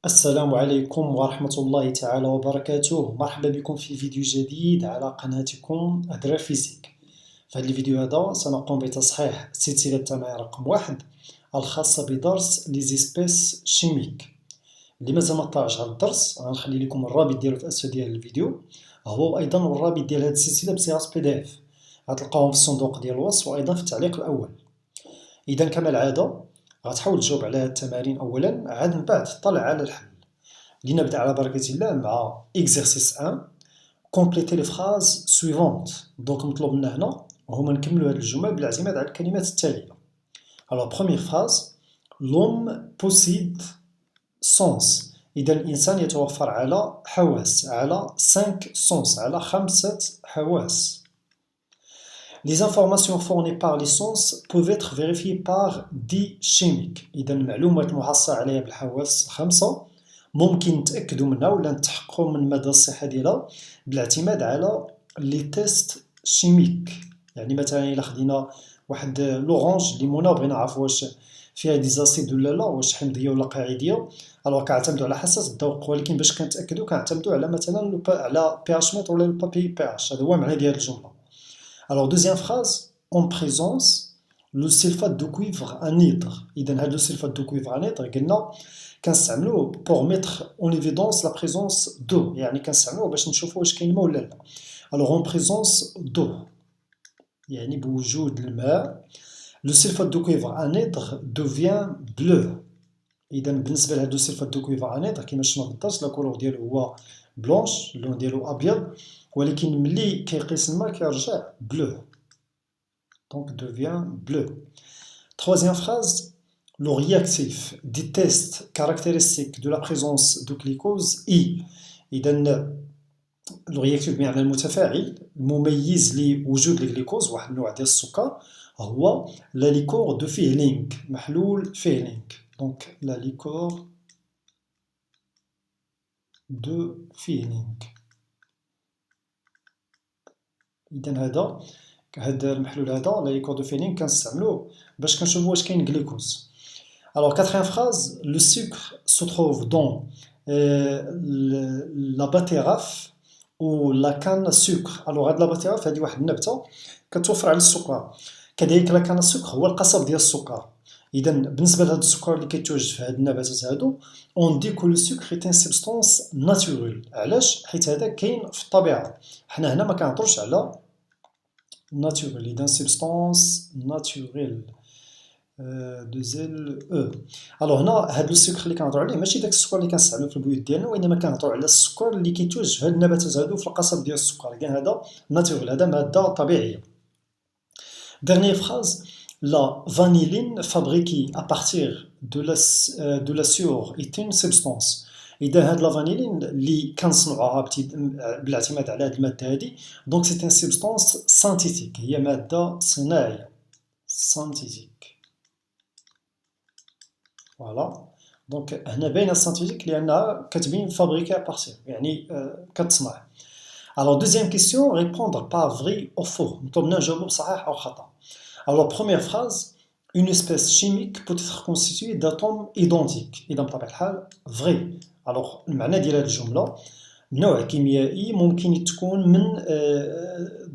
السلام عليكم ورحمة الله تعالى وبركاته. مرحبا بكم في فيديو جديد على قناتكم أدرى فيزيك. في هذا الفيديو هذا سنقوم بتصحيح السلسلة التمرين رقم 1 الخاصة بدرس لي زيسبيس شيميك. اللي مازال ما طلعش على الدرس غنخلي لكم الرابط ديالو في أسفل ديال الفيديو، هو أيضا الرابط ديال هذه السلسلة بصيغة PDF غتلقاوهم في الصندوق ديال الوصف وأيضا في التعليق الأول. إذا كما العادة غتحاول تجاوب على هاد التمارين أولا، عاد من بعد تطلع على الحل. لنبدأ على بركة الله مع exercice 1 compléter les phrases suivantes. دونك مطلوب منا هنا هما نكملوا هاد الجمل بالاعتماد على الكلمات التالية. Alors première phrase l'homme possède sens. إذا الإنسان يتوفر على حواس، على 5 sens، على 5 حواس. Les informations fournies par les sens peuvent être vérifiées par des chimiques. إذا المعلومات المحصلة عليها بالحواس الخمسة ممكن نتأكدوا منها ولا نتحققوا من مدى الصحة ديالها بالاعتماد على لي تيست شيميك. يعني مثلا إلا خدينا واحد لورانج ليمونة وبغينا نعرفوا واش فيها دي زاسيد ولا لا، واش حمضية ولا قاعدية، الوغ كنعتمدوا على حساس الذوق، ولكن باش كنتأكدوا كنعتمدوا على مثلا على بي اش متر ولا البابي بي اش. هذا هو معنى ديال الجملة. Alors deuxième phrase, en présence le sulfate de cuivre anhydre. إذا هذا le sulfate de cuivre anhydre قلنا كنستعملوه pour mettre en évidence la présence d'eau، يعني كنستعملوه باش نشوفوا واش كاين الماء ولا لا. Alors en présence d'eau يعني بوجود الماء le sulfate de cuivre anhydre devient bleu. إذا بالنسبة لهذا السلفات دو كويفر انيدر كيما شفنا في الدرس لا كولور ديالو هو بلونش، اللون ديالو أبيض، ولكن ملي كيقيس الماء كيرجع بلو. Donc devient bleu. Troisième phrase, le réactif des tests caractéristiques de la présence de glucose I. إذا le réactif بمعنى المتفاعل المميز لوجود الجلوكوز، واحد النوع ديال السكر، هو لا ليكور دو فيهلينغ، محلول فيهلينغ. Donc la liqueur de Fehling. إذا هذا المحلول هذا لا ليكور دو فيهلينغ كنستعملوه باش كنشوفوا واش كاين جلوكوز. Alors quatrième phrase, le sucre se trouve dans la betterave ou la canne à sucre. Alors هاد لا betterave هادي واحد النبتة كتوفر على السكر، كذلك لا كان السكر هو القصب ديال السكر. إذا بالنسبة لهاد السكر اللي كيتواجد في هاد النباتات هادو اون دي كو لو سكر ايت ان سبستونس ناتوريل. علاش؟ حيت هذا كاين في الطبيعة، حنا هنا ما كنهضروش على ناتوريل. إذا سبستونس ناتوريل دو زيل او. الوغ هنا هاد لو سكر اللي كنهضروا عليه ماشي داك السكر اللي كنستعملو في البيوت ديالنا، وانما كنهضروا على السكر اللي كيتواجد في هاد النباتات هادو في القصب ديال السكر. كاع هذا ناتوريل، هذا مادة طبيعية. Dernière phrase, la vanilline fabriquée à partir de la sueur est une substance. إذا هاد لا فانيلين اللي كنصنعوها بالاعتماد على هاد المادة هادي، دونك سي ان سبستانس سانتيتيك، هي مادة صناعية سانتيتيك. فوالا، دونك هنا باينة سانتيتيك لأنها كتبين فابريكي à partir، يعني كتصنع. Alors deuxième question, répondre par vrai ou faux. مطلوب منا نجاوبو بصحيح أو خطأ. Alors première phrase, une espèce chimique peut être constituée d'atomes identiques. إذا بطبيعة الحال vrai. Alors المعنى ديال هاد الجملة نوع كيميائي ممكن تكون من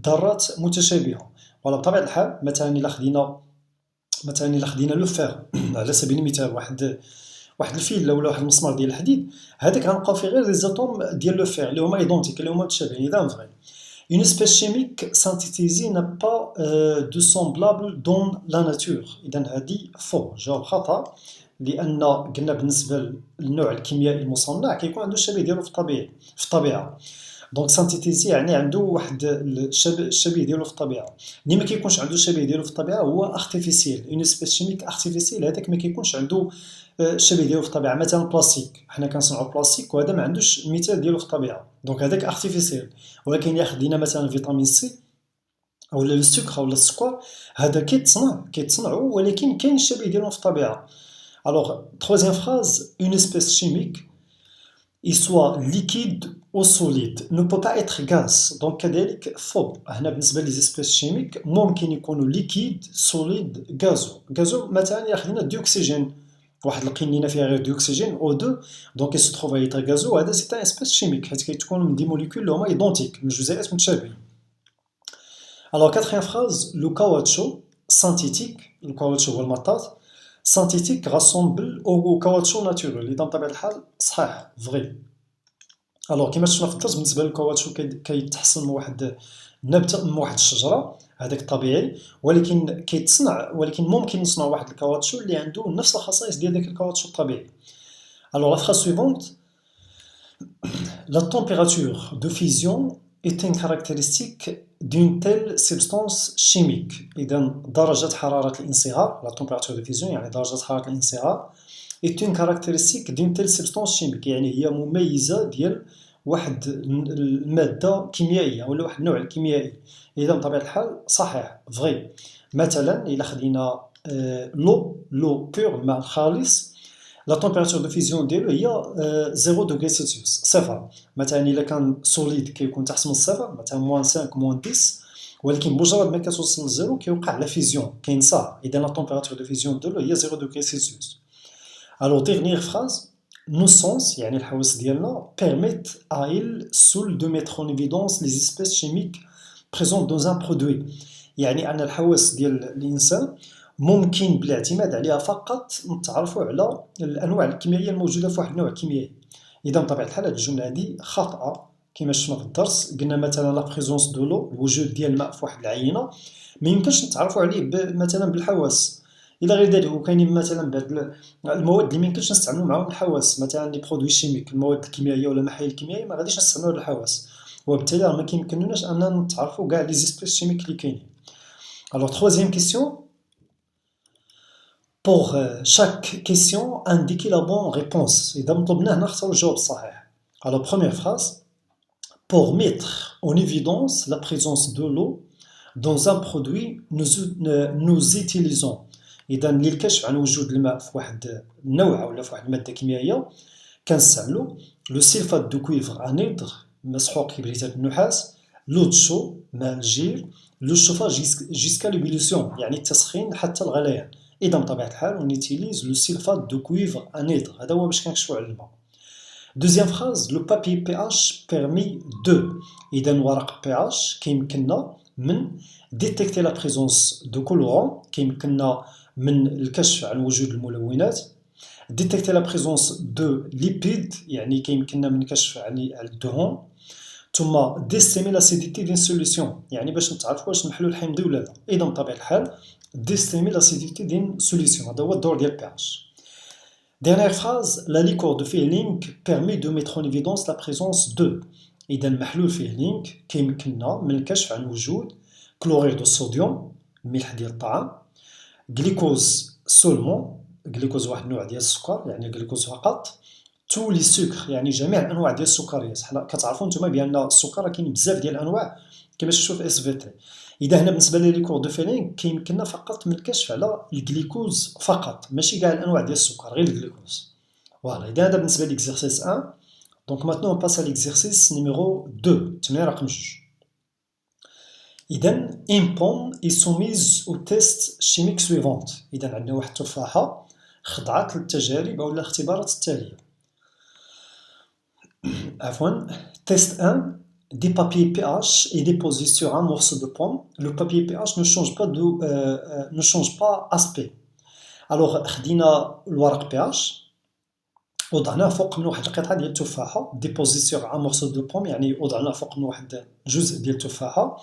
ذرات متشابهة. ولا بطبيعة الحال مثلا إلا خدينا لو فير على سبيل المثال، واحد الفيل ولا واحد المسمار ديال الحديد، هذاك غنلقاو فيه غير لي زاتوم ديال لو فير اللي هما ايدونتيك، اللي هما متشابهين. إذا فري. Une espèce chimique synthétisée n'a pas de semblable dans la nature. إذا هذه فو، جواب خطأ، لأن قلنا بالنسبة للنوع الكيميائي المصنع كيكون عنده الشبيه ديالو في الطبيعة. دونك سانتيتيزي يعني عنده واحد الشبيه ديالو في الطبيعة. اللي ما كيكونش عنده الشبيه ديالو في الطبيعة هو ارتيفيسيال. اون سبيس شيميك ارتيفيسيال هذاك ما كيكونش عنده الشبيه ديالو في الطبيعة. مثلا بلاستيك، حنا كنصنعوا بلاستيك وهذا ما عندوش المثال ديالو في الطبيعة، دونك هذاك ارتيفيسيال. ولكن إلا خدينا مثلا فيتامين سي اولا السكر اولا السكر، هذا كيتصنعوا ولكن كاين الشبيه ديالهم في الطبيعة. Alors troisième phrase, une espèce chimique il soit liquide ou solide ne peut pas être gaz. donc كذلك فو، هنا بالنسبة لي زيسبيس شيميك ممكن يكونوا liquide solide غازو. مثلا إلا خدينا ديوكسيجين واحد القنينه فيها غير ديوكسيجين او 2 دونك il se trouve à être gazeux وهذا سي ان اسبيس شيميك حيت كيتكون من دي موليكول اللي هما ايدونتيك من جزيئات متشابهين. Alors, quatrième phrase, le caoutchouc synthétique, le caoutchouc هو المطاط synthétique rassemble au caoutchouc naturel. إذا بطبيعة الحال صحيح فغي. Alors كيما شفنا في الدرس بالنسبة للكاوتشو كيتحصل من واحد النبتة من واحد الشجرة هذاك الطبيعي، ولكن كيتصنع ولكن ممكن نصنع واحد الكاوتشو اللي عنده نفس الخصائص ديال داك الكاوتشو الطبيعي. Alors la phrase suivante, la température de fusion est une caractéristique d'une telle substance chimique. إذا درجة حرارة الانصهار la température de fusion يعني درجة حرارة الانصهار est une caractéristique d'une telle substance chimique يعني هي مميزة ديال واحد المادة كيميائية ولا واحد النوع الكيميائي. إذا بطبيعة الحال صحيح فغي. مثلا إلا خدينا لو بور الماء الخالص لا تمبيراتور دو فيزيون ديالو هي 0 دوغري سلسيوس صفر. مثلا إلا كان سوليد كيكون تحت من الصفر مثلا موان 5 موان 10 ولكن بمجرد ما كتوصل للزيرو كيوقع لا فيزيون كينصهر. إذا لا تمبيراتور دو فيزيون ديالو هي 0 دوغري سلسيوس. Alors, dernière phrase, nos sens, يعني الحواس ديالنا, permettent à ils seuls de mettre en évidence les espèces chimiques présentes dans un produit. يعني أن الحواس ديال الإنسان ممكن بالاعتماد عليها فقط نتعرفوا على الأنواع الكيميائية الموجودة في واحد النوع كيميائي. إذا بطبيعة الحال هذه الجملة هذه خاطئة كما شفنا في الدرس. قلنا مثلا لا بريزونس دو لو الوجود ديال الماء في واحد العينة ما يمكنش نتعرفوا عليه مثلا بالحواس. إلى غير ذلك وكاينين مثلا بعض المواد اللي ما يمكنش نستعملوا معاهم الحواس مثلا لي برودوي شيميك المواد الكيميائيه ولا المحاليل الكيميائيه ما غاديش نستعملوا الحواس وبالتالي راه ما كيمكنناش اننا نتعرفوا كاع لي زيسبيس شيميك اللي كاينين. Alors troisième question, pour chaque question indiquez la bonne réponse. إذا مطلوبنا هنا نختاروا الجواب الصحيح. Alors première phrase, pour mettre en évidence la présence de l'eau dans un produit nous utilisons. إذا للكشف عن وجود الماء في واحد النوع ولا في واحد المادة كيميائية كنستعملو لو سيلفات دو كويفر انيدغ مسحوق كبريتات النحاس لو دو شو ماء الجير لو شوفاج جيسكا ليبوليسيون يعني التسخين حتى الغليان. إذا بطبيعة الحال ونيتيليز لو سيلفات دو كويفر انيدغ هذا هو باش كنكشفو على الماء. Deuxième phrase, le papier pH permet de. إذا ورق pH كيمكننا من détecter la présence de colorants كيمكننا من الكشف عن وجود الملونات. détecter la présence de lipides يعني كيمكننا من الكشف عن الدهون. ثم d'estimer l'acidité d'une solution يعني باش نتعرفوا واش المحلول حامضي ولا لا. إذا بطبيعة الحال d'estimer l'acidité d'une solution هذا هو الدور ديال pH. Dernière phrase, la liqueur de Fehling permet de mettre en évidence la présence de. إذا محلول فيهلينغ كيمكننا من الكشف عن وجود كلورير دو الصوديوم الملح ديال الطعام غليكوز سولمون غليكوز واحد النوع ديال السكر يعني غليكوز فقط تو لي سكر يعني جميع الانواع ديال السكريات. حنا كتعرفوا نتوما بان السكر راه كاين بزاف ديال الانواع كما شفتوا في اس في تي. اذا هنا بالنسبه لي ليكور دو فيلينغ كيمكننا فقط من الكشف على الغليكوز فقط ماشي كاع الانواع ديال السكر غير الغليكوز. فوالا اذا هذا بالنسبه ليكزارسيس 1. دونك ماتنون اون باس على ليكزارسيس نيميرو 2 تمرين رقم 2. إذا une pomme est soumise au test chimique suivante. إذا عندنا واحد التفاحة خضعت للتجارب أو الاختبارات التالية. عفوا test 1 des papiers pH est déposé sur un morceau de pomme. Le papier pH ne change pas aspect. Alors خدينا الورق pH وضعناه فوق من واحد القطعة ديال التفاحة déposé sur un morceau de pomme يعني وضعناه فوق من واحد الجزء ديال التفاحة.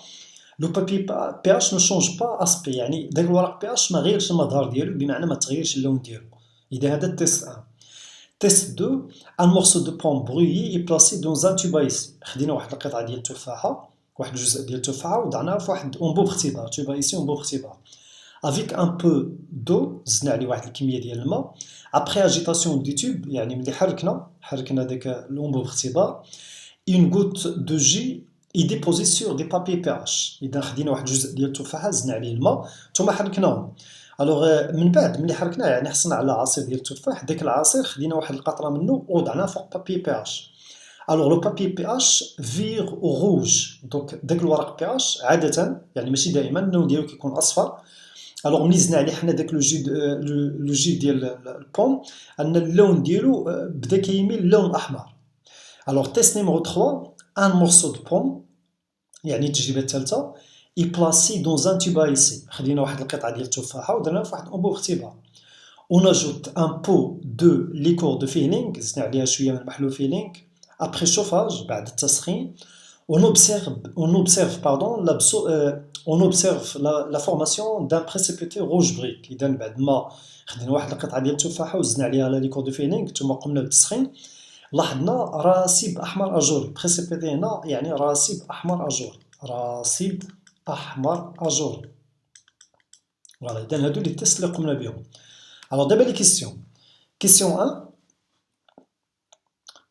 لو بابي pH نو شونج با اسبي يعني داك الورق pH ما غيرش المظهر ديالو بمعنى ما تغيرش اللون ديالو. إذا هذا التيست 1. تيست 2 ان مورسو دو بوم برويي اي بلاسي دون ان توبايس. خدينا واحد القطعة ديال التفاحة واحد الجزء ديال التفاحة وضعناها في واحد اونبوب اختبار توبايسي اونبوب اختبار افيك ان بو دو زدنا عليه واحد الكمية ديال الماء ابخي اجيتاسيون دي توب يعني ملي حركنا داك الاونبوب اختبار اون غوت دو جي اي ديبوزي سور دي بابي pH. إذا خدينا واحد الجزء ديال التفاحة زدنا عليه الماء ثم حركناهم. الوغ من بعد ملي حركناه يعني حصلنا على عصير ديال التفاح داك العصير خدينا واحد القطرة منه ووضعناه فوق بابي pH. الوغ لو بابي pH فيغ او روج. دونك داك الورق pH عادة يعني ماشي دائما اللون ديالو كيكون أصفر الوغ ملي زدنا عليه حنا داك لو جو ديال البوم ان اللون ديالو بدا كيميل للون احمر. الوغ تيست نيميرو 3 ان مورسو دو بوم، يعني التجربه الثالثه اي بلاسي دون ان تيب ا ايسي، خدينا واحد القطعه ديال التفاحه ودرنا في واحد الانبوب اختبار. اون اجوت ان بو دو ليكور دو فيلينغ، زدنا عليها شويه من محلول فيلينغ ابري شوفاج بعد التسخين. On observe, pardon, on observe la formation d'un précipité rouge brique. إذا بعد ما خدينا واحد القطعة ديال التفاحة وزدنا عليها لا ليكور دو فيلينغ ثم قمنا بالتسخين، لاحظنا راسب أحمر أجوري. بريسيبيتي هنا يعني راسب أحمر أجوري، راسب أحمر أجوري. فوالا، إذا هادو لي تيست اللي قمنا بهم. ألوغ دابا لي كيسيون. كيسيون 1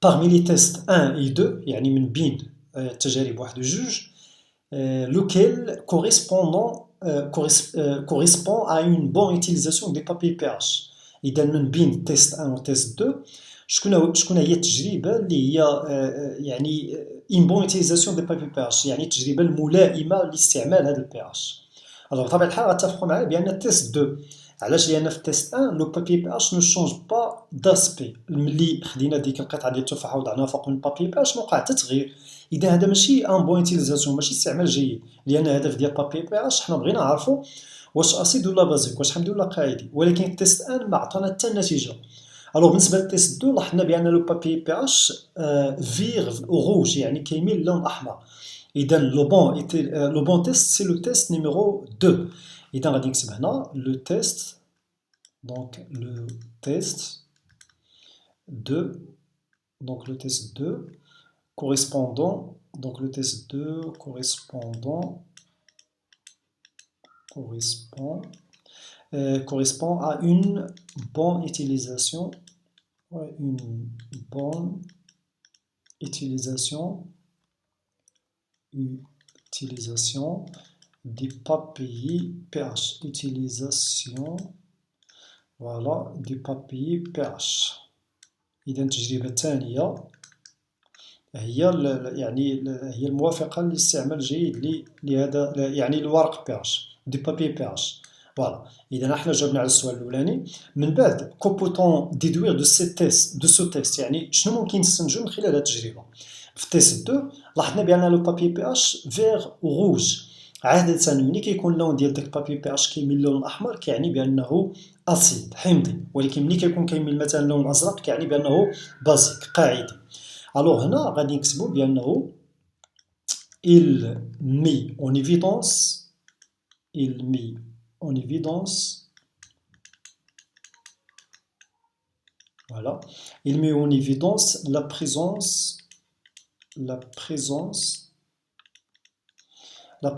parmi les tests 1 et 2 يعني من بين التجارب واحد وجوج lequel correspond à une bonne utilisation des papiers pH. إذا من بين تيست 1 و تيست 2 شكون هي التجربة اللي هي يعني une bonne utilisation des papiers pH، يعني التجربة الملائمة لاستعمال هذا البي اتش. الوغ بطبيعة الحال غتفقوا معايا بأن تيست 2 علاش؟ لأن في تيست 1 لو بابي بي اتش نو شونج با داسبي، ملي خدينا ديك القطعة ديال التفاحة وضعناها فوق من البابي بي اتش موقع حتى تغيير. إذا هذا ماشي ان بون يوتيليزاسيون، ماشي استعمال جيد، لأن الهدف ديال البابي بي اتش حنا بغينا نعرفو واش اسيد ولا بازيك، واش حمضي ولا قاعدي، ولكن تيست 1 ما عطانا حتى النتيجة. الوغ بالنسبة لتيست 2 لاحظنا بأن لو بابي بي اتش فيغ روج، يعني كيميل للون الأحمر. إذا لو بون تيست سي لو تيست نيميرو 2. إذا غادي نكتب هنا لو تيست، دونك لو تيست 2، donc le test 2 correspondant, donc le test 2 correspond à une bonne utilisation, utilisation des papiers pH, voilà, des papiers pH. إذا التجربة الثانية هي هي الموافقة للاستعمال جيد لهذا، يعني الورق بي اتش دي بابي بي اتش. فوالا، إذا حنا جاوبنا على السؤال الأولاني. من بعد كوبوتون ديدوير دو سو تيست، يعني شنو ممكن نستنتجو من خلال هذه التجربة؟ في تيست 2 لاحظنا بأن لو بابي بي اتش فيغ روج. عادة ملي كيكون اللون ديال داك البابي بي اتش كيميل للون الأحمر كيعني بأنه أسيد حمضي، ولكن ملي كيكون كيميل مثلا اللون الأزرق كيعني بأنه بازيك قاعدي. الوغ هنا غادي نكتبو بأنه il met en évidence voilà, il met en évidence la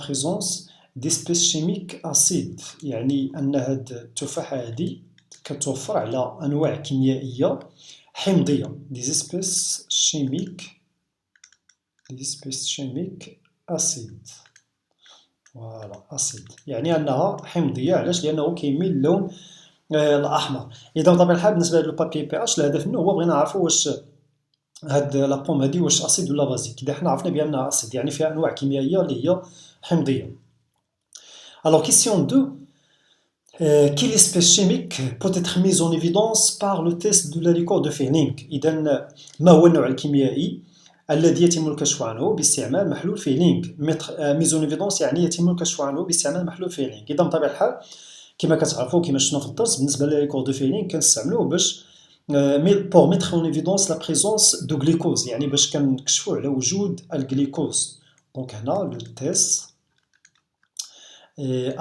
présence d'espèces chimiques acides، يعني أن هاد التفاحة هادي كتوفر على أنواع كيميائية حمضية، des espèces chimiques acides. فوالا أسيد، يعني أنها حمضية. علاش؟ لأنه كيميل اللون الأحمر. إذا بطبيعة الحال بالنسبة للبابي بي اتش الهدف منه هو بغينا نعرفو واش هاد لابوم هادي واش أسيد ولا بازيك. إذا حنا عرفنا بأنها أسيد يعني فيها أنواع كيميائية اللي هي حمضية. Alors question 2, quelle espèce chimique peut être mise en évidence par le test de la liqueur de Fehling؟ إذا ما هو النوع الكيميائي الذي يتم الكشف عنه باستعمال محلول فيلينغ؟ mise en évidence يعني يتم الكشف عنه باستعمال محلول فيلينغ. إذا بطبيعة الحال كما كتعرفوا كما شفنا في الدرس بالنسبة لليكور دو فيلينغ كنستعملوه باش pour mettre en évidence la présence de glucose، يعني باش كنكشفوا على وجود الجليكوز. دونك هنا le test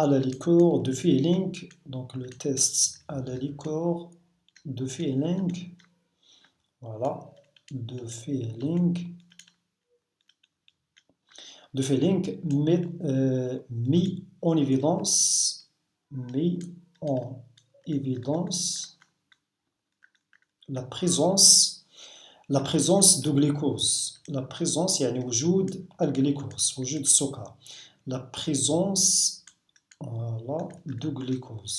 à la liqueur de Fehling, donc le test à la liqueur de Fehling, voilà, de Fehling mis en évidence la présence de glucose. La présence يعني وجود الجليكوز، وجود السكر. La présence voilà de glucose.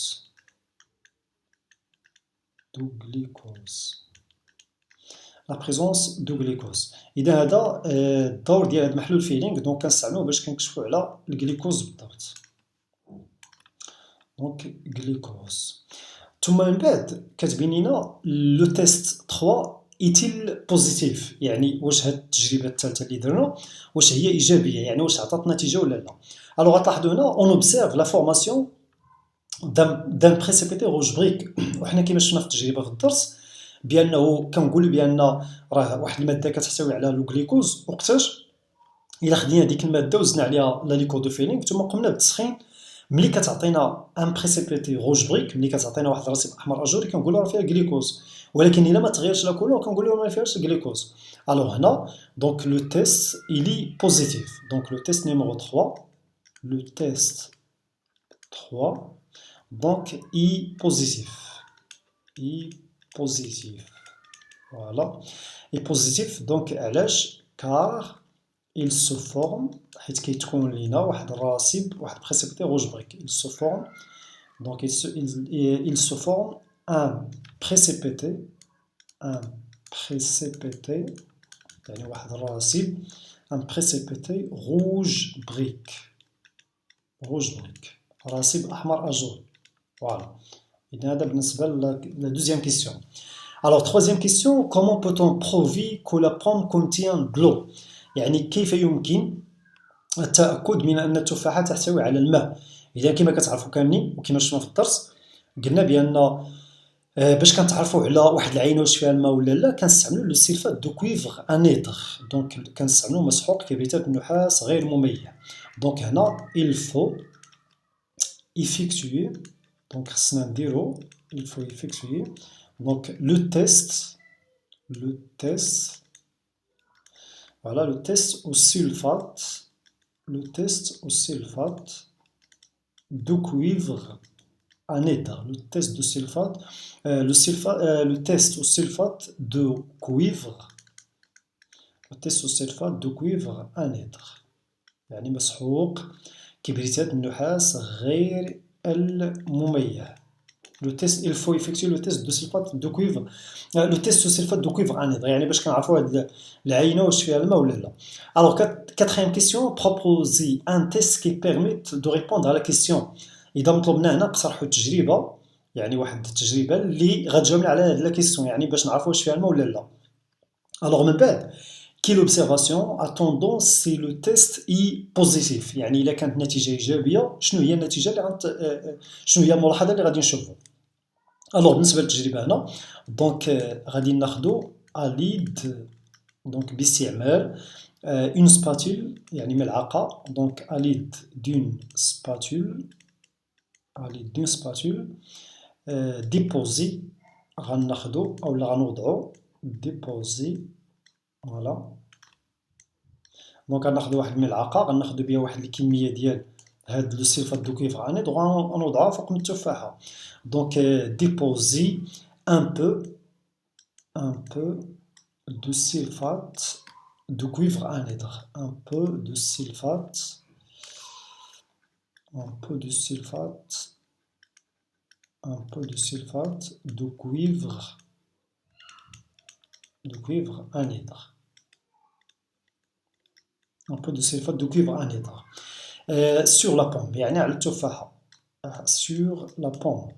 La présence de glucose. إذا هذا الدور ديال هذا المحلول فيلينغ، دونك كنستعملوه باش كنكشفوا على الجليكوز بالضبط. دونك glucose. ثم من بعد كتبين لنا لو تيست 3 ايتيل بوزيتيف، يعني واش هاد التجربه الثالثه اللي درنا واش هي ايجابيه، يعني واش عطات نتيجه ولا لا. الوغ غتلاحظوا هنا اون اوبسيرف لا فورماسيون دان بريسيبيتي روج بريك، وحنا كيما شفنا في التجربه في الدرس بانه كنقولوا بان راه واحد الماده كتحتوي على لو غليكوز، وقتاش الا خدينا ديك الماده وزدنا عليها لا ليكودوفيلين ثم قمنا بالتسخين، ملي كتعطينا ان بريسيبيتي روج بريك، ملي كتعطينا واحد الرصيد احمر اجوري كنقولوا راه فيها غليكوز، ولكن الا ما تغيرش لا كولور كنقولوا ما فيهاش غليكوز. الوغ هنا دونك لو تيست الي بوزيتيف، دونك لو تيست نيميرو 3، لو تيست 3 دونك اي بوزيتيف، اي بوزيتيف، فوالا اي بوزيتيف. دونك علاش؟ كار il se forme حيت كيتكون لينا واحد الراسب، واحد بريسيبيتي روج بريك، il se forme donc il se forme un précipité يعني واحد الراسب un précipité rouge brique، راسب احمر اجور، فوالا. اذا هذا بالنسبه لا دوزيام كيسيون. Alors, troisième question, comment peut-on prouver que la pomme contient de l'eau؟ يعني كيف يمكن التأكد من أن التفاحة تحتوي على الماء؟ إذا كما كتعرفوا كاملين وكما شفنا في الدرس قلنا بأن باش كنتعرفوا على واحد العينة واش فيها الماء ولا لا كنستعملوا لو سيلفات دو كويفر انيتر، دونك كنستعملوا مسحوق كبريتات النحاس غير مميع. دونك هنا il faut effectuer، دونك خصنا نديرو il faut effectuer donc le test voilà le test au sulfate, le test au sulfate de cuivre en état, le test de sulfate le test au sulfate de cuivre، le test au sulfate de cuivre en état يعني مسحوق كبريتات النحاس غير المميع. لو تيست il faut effectuer le test de sulfate de cuivre، لو تيست de sulfate de cuivre en يعني باش كنعرفوا هاد العينه واش فيها الماء ولا لا. Alors quatrième question، proposez un test qui permette de répondre à la question. اذا مطلوبنا هنا اقترحوا التجربه، يعني واحد التجربه اللي غتجاوبنا على هاد لا كيسيون، يعني باش نعرفوا واش فيها الماء ولا لا. Alors من بعد كي لوبسيرفاسيون اتوندون سي لو تيست اي بوزيتيف، يعني الا كانت النتيجه ايجابيه شنو هي النتيجه اللي شنو هي الملاحظه اللي غادي نشوفوا. الوغ بالنسبه للتجربه هنا دونك غادي ناخذوا اليد دونك باستعمال اون سباتول يعني ملعقه، دونك اليد دون سباتول، ديبوزي غناخذوا اولا غنوضعوا ديبوزي، فوالا. دونك غناخذوا واحد الملعقه غناخذوا بها واحد الكميه ديال هاد لو سيلفات دو كويفر انيد وغنوضعوها فوق من التفاحه. دونك ديبوزي un peu de sulfate de cuivre anhydre، un peu de sulfate de cuivre anhydre، un peu de sulfate de cuivre anhydre sur la pomme، يعني على التفاحة، sur la pomme.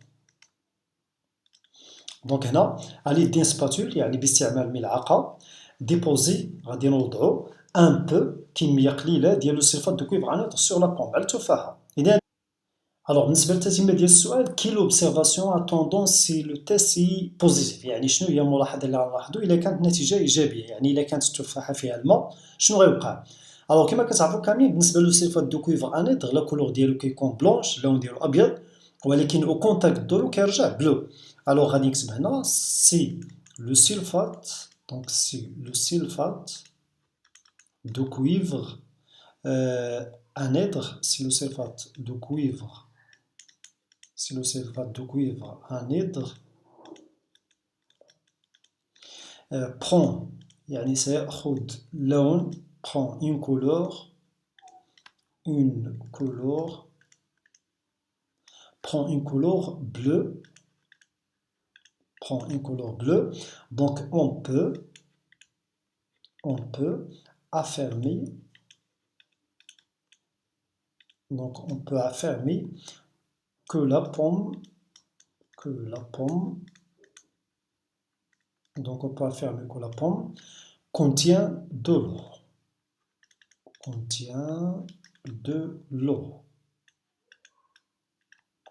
دونك هنا على دين سباتول يعني باستعمال ملعقة، ديبوزي غادي نوضعو ان بو كمية قليلة ديال لو سيلفات دو كويفر انيتر سور لا بوم على التفاحة. إذا الوغ بالنسبة للتتمة ديال السؤال كي لوبسيرفاسيون اتوندون سي لو تيست سي بوزيتيف، يعني شنو هي الملاحظة اللي غنلاحظو إلا كانت النتيجة إيجابية، يعني إلا كانت التفاحة فيها الماء شنو غيوقع. الوغ كيما كتعرفو كاملين بالنسبة لو سيلفات دو كويفر انيتر لا كولور ديالو كيكون بلونش، اللون ديالو أبيض، ولكن او كونتاكت دو كيرجع بلو. Alors غادي نكتب هنا سي لو سيلفات، دونك سي لو سيلفات دو كويفر انيدر، سي لو سيلفات دو كويفر، سي لو سيلفات دو كويفر انيدر prend يعني سيأخذ لون، prend une couleur bleue، prend une couleur bleue. Donc on peut affirmer, donc on peut affirmer que la pomme, donc on peut affirmer que la pomme contient de l'eau, contient de l'eau,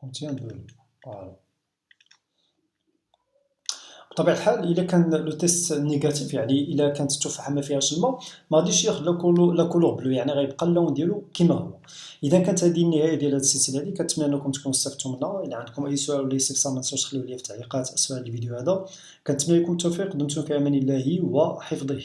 contient de l'eau. Voilà. بطبيعة الحال إلا كان لو تيست نيجاتيف، يعني إلا كانت التفاحة ما فيهاش الماء، ما غاديش ياخذ لا كولور بلو، يعني غيبقى اللون ديالو كيما هو. إذا كانت هذه النهاية ديال هذه السلسلة هذه، كنتمنى أنكم تكونوا استفدتوا منها. إلا عندكم أي سؤال ولا استفسار ما تنساوش تخليوه لي في التعليقات أسفل الفيديو هذا. كنتمنى لكم التوفيق، دمتم في أمان الله وحفظه.